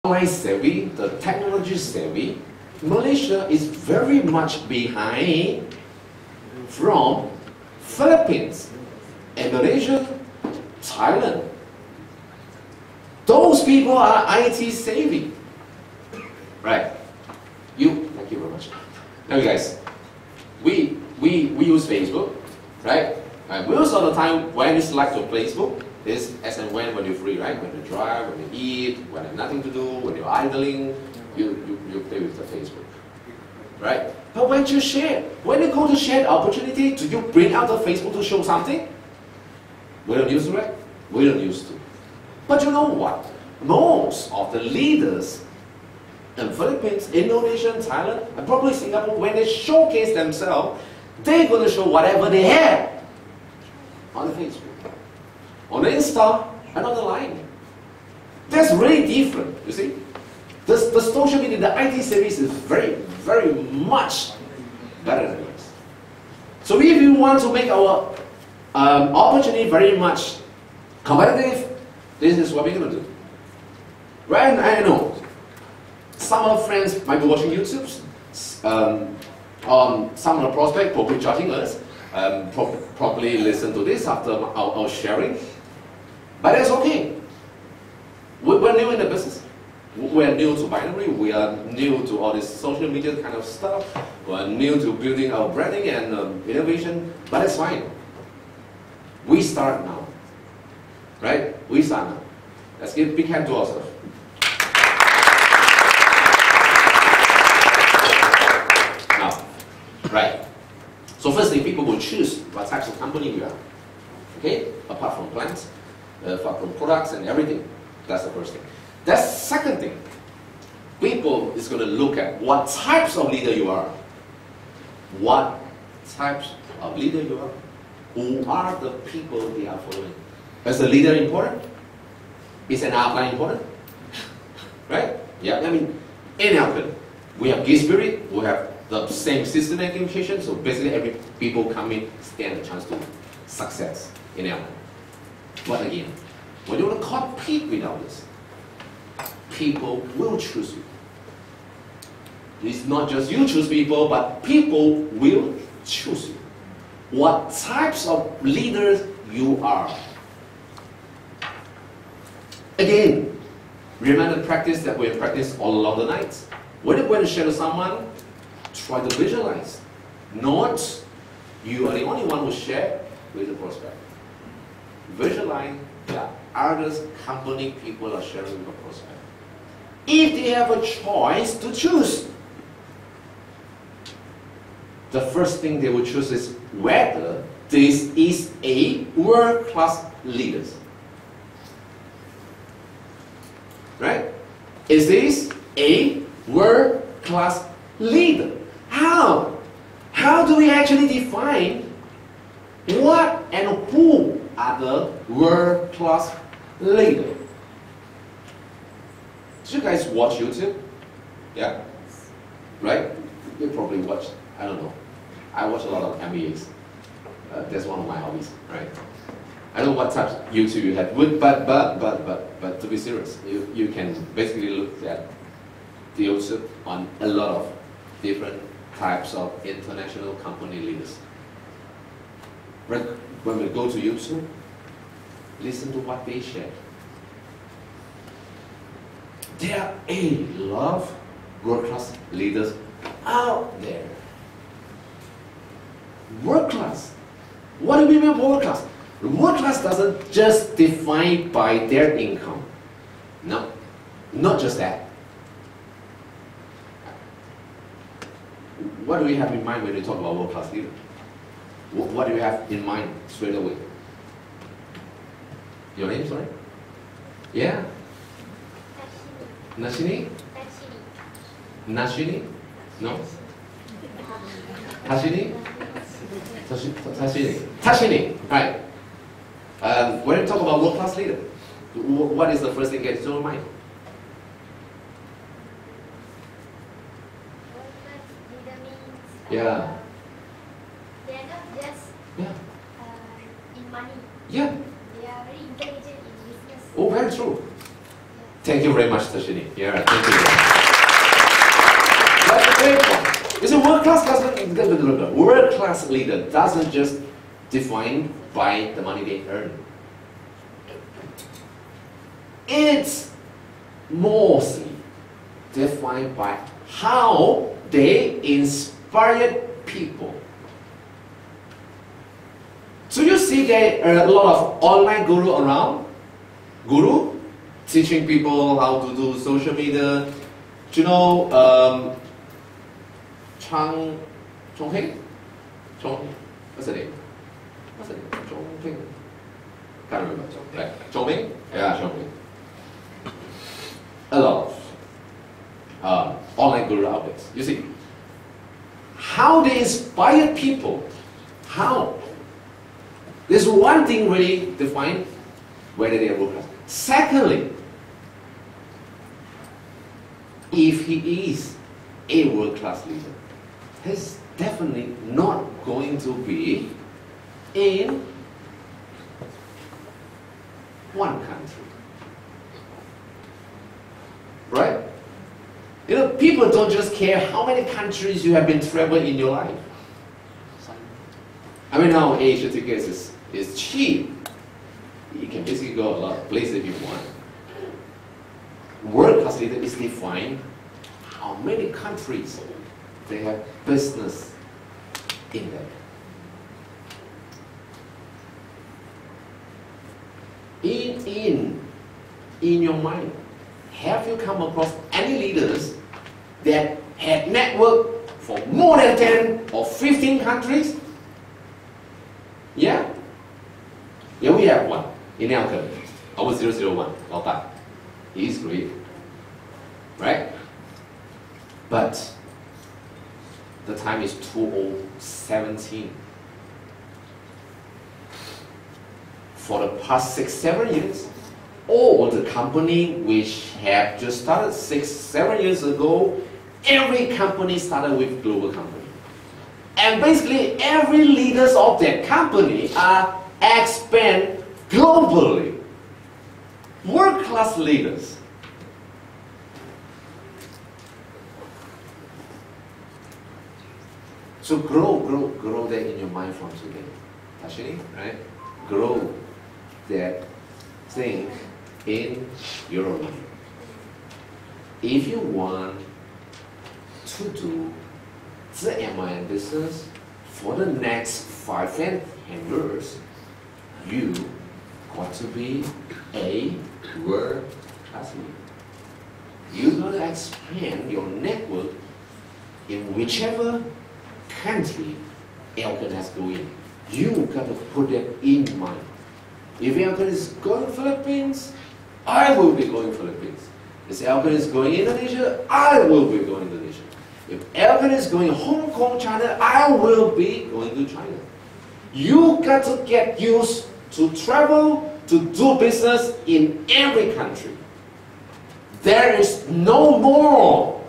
online savvy, the technology savvy, Malaysia is very much behind from Philippines, Indonesia, Thailand. Those people are IT savvy. Right. Thank you very much. Now you guys, we use Facebook, right? And most of the time when it's like to Facebook, is as and when you're free, right? When you drive, when you eat, when you have nothing to do, when you're idling, you play with the Facebook. Right? But when you share, when you go to share the opportunity, do you bring out the Facebook to show something? We don't use to, right? We don't use to. But you know what? Most of the leaders in Philippines, Indonesia, Thailand, and probably Singapore, when they showcase themselves, they're going to show whatever they have on the Facebook, on the Insta, and on the line. That's really different, you see. The social media, the IT series is very, very much better than this. So if you want to make our opportunity very much competitive, this is what we're going to do. Right? And I know some of our friends might be watching YouTube. Some of the prospects probably judging us. Probably listen to this after our sharing. But that's okay. We're new in the business. We're new to binary. We are new to all this social media kind of stuff. We're new to building our branding and innovation. But that's fine. We start now. Right? We start now. Let's give a big hand to ourselves. Now, right. So firstly, people will choose what types of company we are. Okay? Apart from plans, apart from products and everything. That's the first thing. The second thing, people is going to look at what types of leader you are. What types of leader you are. Who are the people they are following? Is the leader important? Is an outline important? Right? Yeah, I mean, in outline, we have Gear Spirit, we have the same system and communication, so basically every people come in, stand a chance to success in outline. But again, when you want to compete without this, people will choose you. It's not just you choose people, but people will choose you. What types of leaders you are. Again, remember the practice that we have practiced all along the night. When you're going to share to someone, try to visualize. Not you are the only one who share with the prospect. Visualize that others, company, people are sharing with the prospect. If they have a choice to choose, the first thing they will choose is whether this is a world-class leader. Right? Is this a world-class leader? How? How do we actually define what and who are the world-class leaders? Did you guys watch YouTube? Yeah? Right? You probably watch, I don't know. I watch a lot of MBAs. That's one of my hobbies, right? I don't know what types of YouTube you have, but to be serious, you can basically look at the YouTube on a lot of different types of international company leaders. When we go to YouTube, listen to what they share. There are a lot of world-class leaders out there. World-class. What do we mean by world-class? World-class doesn't just define by their income. No, not just that. What do we have in mind when we talk about world-class leader? What do you have in mind straight away? Your name, sorry? Yeah? Nashini? Nashini? No? Tashini? Tashini. Tashini, right. When you talk about world-class leader, what is the first thing that gets to your mind? World-class leader means Yeah. they are not just in money. Yeah. They are very intelligent in business. Oh, very true. Thank you very much, Tashini. Yeah, thank you. That's a great point. You see, world-class leader doesn't just define by the money they earn. It's mostly defined by how they inspire people. So you see there are a lot of online guru around. Guru teaching people how to do social media. Do you know Chongping? What's the name? What's the name? Chongping. Can't remember. Right. Chongping? Yeah, Chongping. A lot of online guru outlets. You see, how they inspire people. How? There's one thing really define whether they are world class. Secondly, if he is a world class leader, he's definitely not going to be in one country. Right? You know, people don't just care how many countries you have been traveling in your life. I mean, now Asia tickets is cheap. You can basically go a lot of places if you want. World class leader is defined how many countries they have business in them. In your mind, have you come across any leaders that had network for more than 10 or 15 countries? Yeah? Yeah, we have one in Alcon, our 001, Laotan. He is great. Right? But the time is 2017. For the past 6-7 years, all the company which have just started 6-7 years ago, every company started with global company. And basically every leaders of that company are expand globally. World-class leaders. So grow that in your mind from today. Tashini, right? Grow that thing in your mind. If you want to do the MIN business for the next 5 and 10 years, you got to be a world-class leader. You got to expand your network in whichever country Elkin has to go in. You got to put that in mind. If Elkin is going Philippines, I will be going Philippines. If Elkin is going Indonesia, I will be going Indonesia. If Elkin is going Hong Kong, China, I will be going to China. You got to get used to travel, to do business in every country. There is no more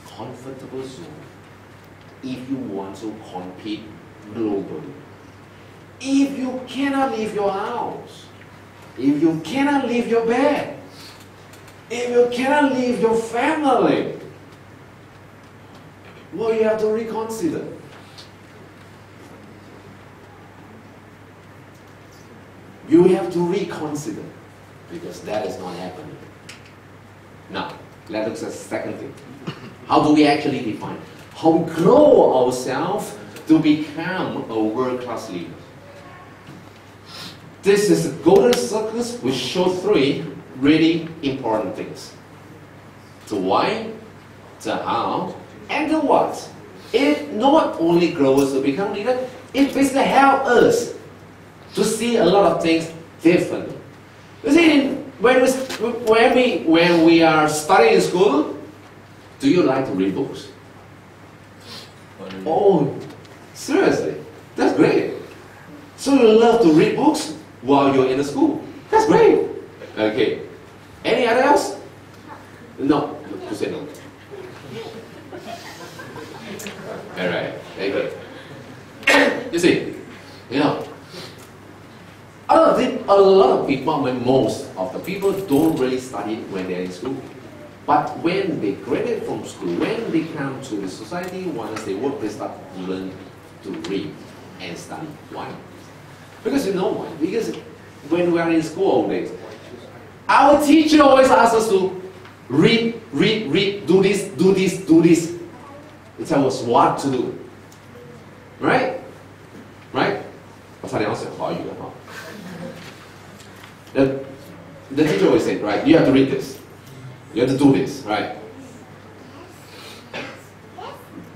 comfortable zone if you want to compete globally. If you cannot leave your house, if you cannot leave your bed, if you cannot leave your family, well, you have to reconsider. You have to reconsider, because that is not happening. Now, let's look at the second thing. How do we actually define? How we grow ourselves to become a world-class leader? This is the golden circles which show 3 really important things. The why, the how, and the what. It not only grows to become leader, it basically helps us to see a lot of things differently. You see, when we are studying in school, do you like to read books? Oh, seriously? That's great. So you love to read books while you're in the school. That's great. Okay. Any other else? No. You say no. Alright. Okay. You see, you know, a lot of people, most of the people don't really study when they're in school. But when they graduate from school, when they come to the society, once they work, they start to learn to read and study. Why? Because you know why? Because when we are in school all days, our teacher always asks us to read, do this, do this, do this. They tell us what to do. Right? Right? 我差点要讲华语了哈。The teacher always said, right, you have to read this. You have to do this, right?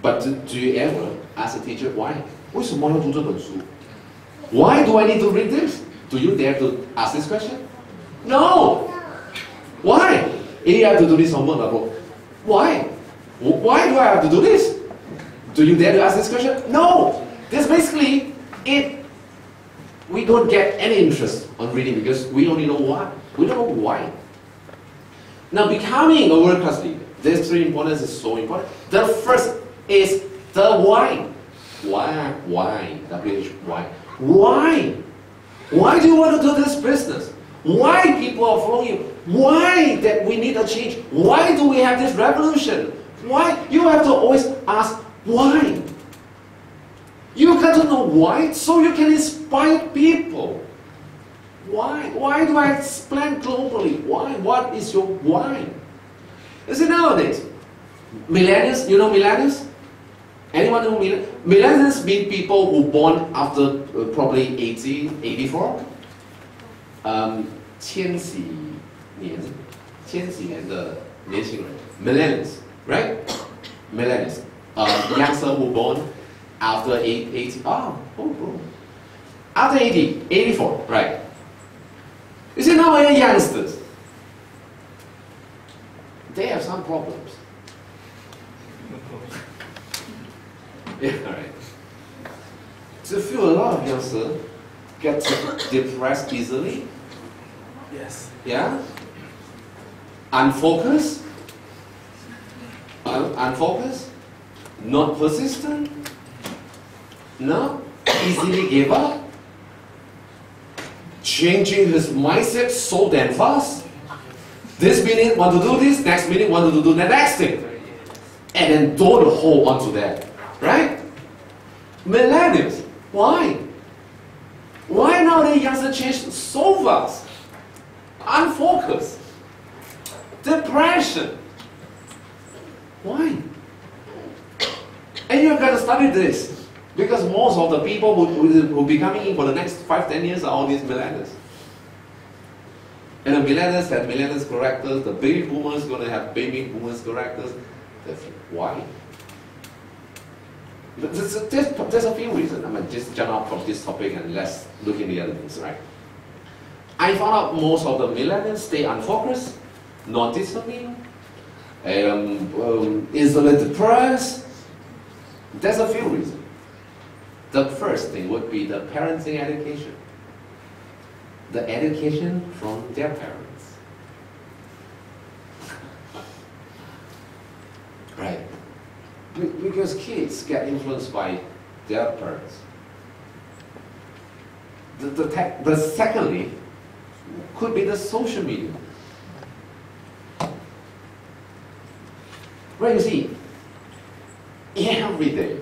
But do you ever ask a teacher, why? 为什么要读这本书? Why do I need to read this? Do you dare to ask this question? No! Why? You have to do this homework, bro. Why? Why do I have to do this? Do you dare to ask this question? No! This basically, we don't get any interest on reading because we only know why. We don't know why. Now, becoming a world-class leader, these three importance is so important. The first is the why. Why? W-H, why? Why? Why do you want to do this business? Why people are following you? Why that we need a change? Why do we have this revolution? Why? You have to always ask why. You got to know why so you can inspire people. Why? Why do I plan globally? Why? What is your why? You see nowadays, millennials, you know millennials? Anyone know millennials? Millennials mean people who born after probably 1884. 千禧年的年轻人 millennials, right? Millennials. Youngsters who born after 80, after 80, 84, right? You see now youngsters, they have some problems. Yeah, right. So feel a lot of youngsters get depressed easily. Yes. Yeah? Unfocused. Unfocused. Not persistent. No? Easily give up. Changing his mindset so damn fast. This minute want to do this, next minute want to do the next thing. And then don't hold on to that. Right? Millennials. Why? Why now the youngsters change so fast? Unfocused. Depression. Why? And you're going to study this. Because most of the people who will be coming in for the next 5-10 years are all these millennials. And the millennials have millennials characters, the baby boomers going to have baby boomers characters. Why? There's a few reasons. I'm going to just jump out from this topic and let's look in the other things, right? I found out most of the millennials stay unfocused, not disciplined, easily depressed. There's a few reasons. The first thing would be the parenting education. The education from their parents. Right? Because kids get influenced by their parents. The secondly could be the social media. Right, you see, every day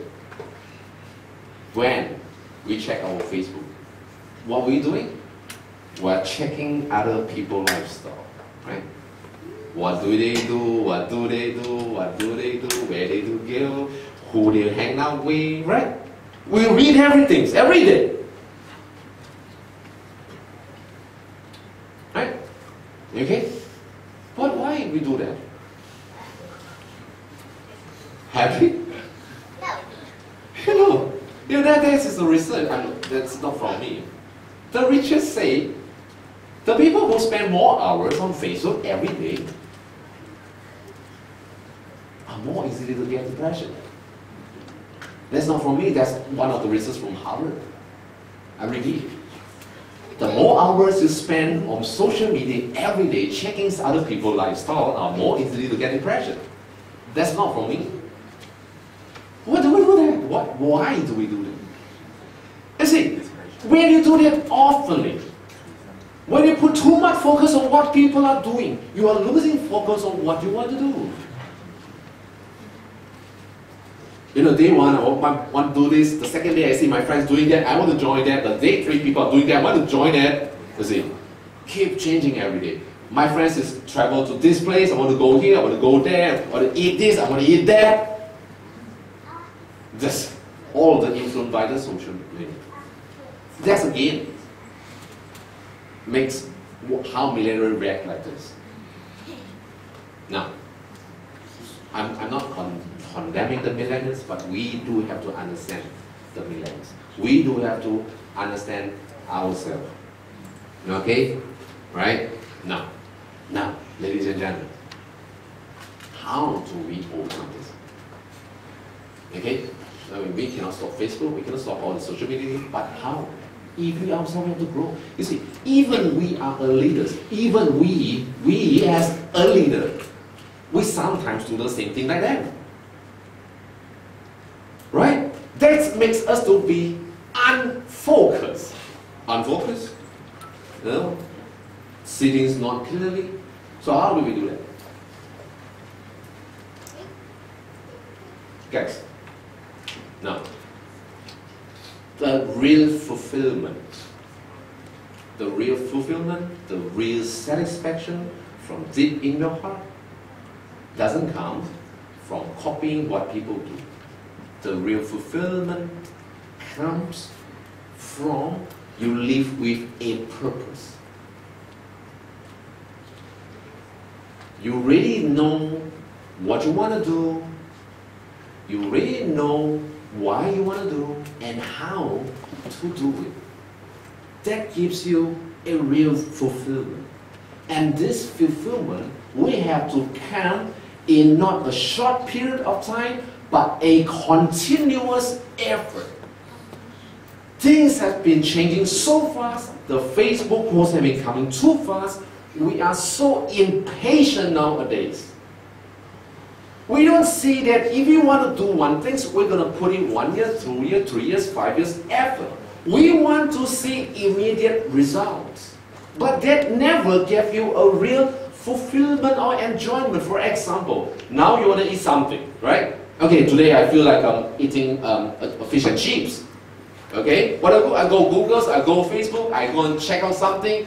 when we check our Facebook, what are we doing? We're checking other people's lifestyle, right? What do they do? What do they do? What do they do? Where they do go? Who they hang out with, right? We read everything every day. Right? Okay? But why we do that? Happy? No. You know, that is a research. That's not from me. The research say the people who spend more hours on Facebook every day are more easily to get depression. That's not from me. That's one of the research from Harvard. I repeat. The more hours you spend on social media every day checking other people's lifestyle are more easily to get depression. That's not from me. Why do we do that? Why do we do that? You see, when you do that oftenly, When you put too much focus on what people are doing, you are losing focus on what you want to do. You know, day one, I want to do this. The second day, I see my friends doing that. I want to join that. The day three, people are doing that. I want to join that. You see, keep changing every day. My friends is travel to this place. I want to go here. I want to go there. I want to eat this. I want to eat that. Just all the influence by the social media. That's again makes how millennials react like this. Now, I'm not condemning the millennials, but we do have to understand the millennials. We do have to understand ourselves. Okay? Right? Now, ladies and gentlemen, how do we overcome this? Okay? I mean, we cannot stop Facebook, we cannot stop all the social media, but how? If we ourselves have to grow. You see, even we are leaders, even we as a leader, we sometimes do the same thing like them. Right? That makes us to be unfocused. Unfocused? You know? See things not clearly. So how do we do that? Guys, now, the real fulfillment, the real satisfaction from deep in your heart doesn't come from copying what people do. The real fulfillment comes from you live with a purpose. You really know what you want to do. You really know why you want to do and how to do it. That gives you a real fulfillment. And this fulfillment, we have to count in not a short period of time, but a continuous effort. Things have been changing so fast. The Facebook posts have been coming too fast. We are so impatient nowadays. We don't see that if you want to do one thing, we're going to put in 1 year, 2 years, 3 years, 5 years effort. We want to see immediate results. But that never gives you a real fulfillment or enjoyment. For example, now you want to eat something, right? Okay, today I feel like I'm eating a fish and chips. Okay, what I go Google, I go Facebook, I go and check out something.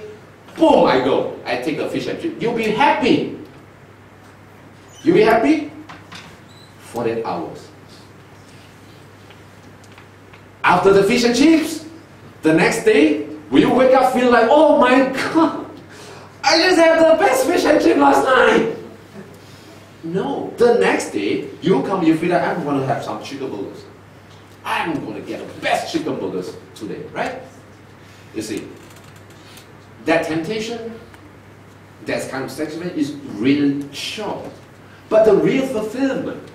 Boom, I go. I take the fish and chips. You'll be happy. You'll be happy? 48 hours. After the fish and chips, the next day, will you wake up feel like, oh my God, I just had the best fish and chip last night? No. The next day, you come, you feel like, I'm going to have some chicken burgers. I'm going to get the best chicken burgers today, right? You see, that temptation, that kind of satisfaction is really short. But the real fulfillment,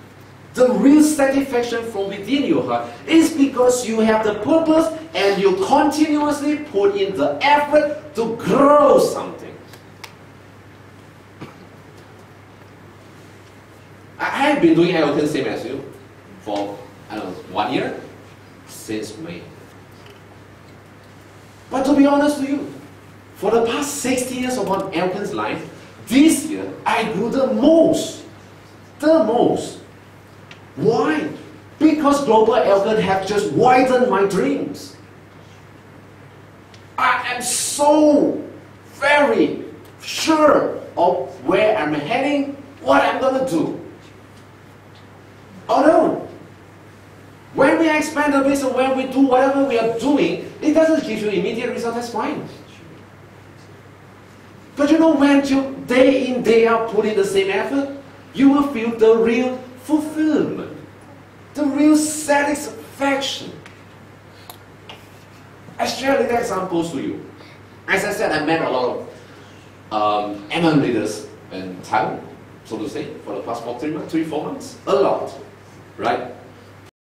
the real satisfaction from within your heart is because you have the purpose and you continuously put in the effort to grow something. I have been doing Elton same as you for, I don't know, 1 year since May. But to be honest with you, for the past 60 years of Elton's life, this year I grew the most. The most. Why? Because Global Elton have just widened my dreams. I am so very sure of where I'm heading, what I'm going to do. Although, when we expand the business, when we do whatever we are doing, it doesn't give you immediate result, that's fine. But you know, when you day in, day out put in the same effort, you will feel the real fulfillment, the real satisfaction. I share the examples to you. As I said, I met a lot of MM leaders in Taiwan, so to say, for the past 3, 4 months. A lot, right?